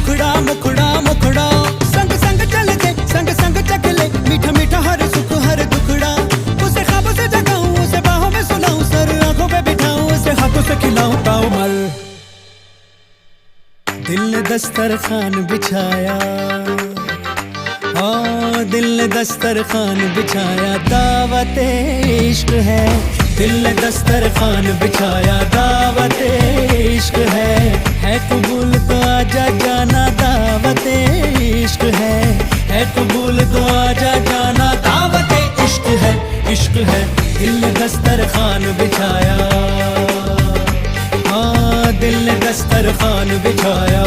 मुखड़ा मुखड़ा मुखड़ा, संग संग चल दे संग संग चख ले, मीठा मीठा हर सुख हर दुखड़ा। उसे ख्वाबों से जगाऊं, उसे बाहों में सुनाऊं, सर आंखों पे बिठाऊं, उसे हाथों से खिलाऊं पाऊं मल। दिल ने दस्तरखान बिछाया, हाँ दिल ने दस्तरखान बिछाया, दावत इश्क है। दिल ने दस्तरखान बिछाया, दावत इश्क है कबूल तो आजा जाना, दावत इश्क है कबूल तो आजा जाना, दावत इश्क है, इश्क है। दिल ने दस्तरखान बिछाया, हाँ दिल ने दस्तरखान बिछाया।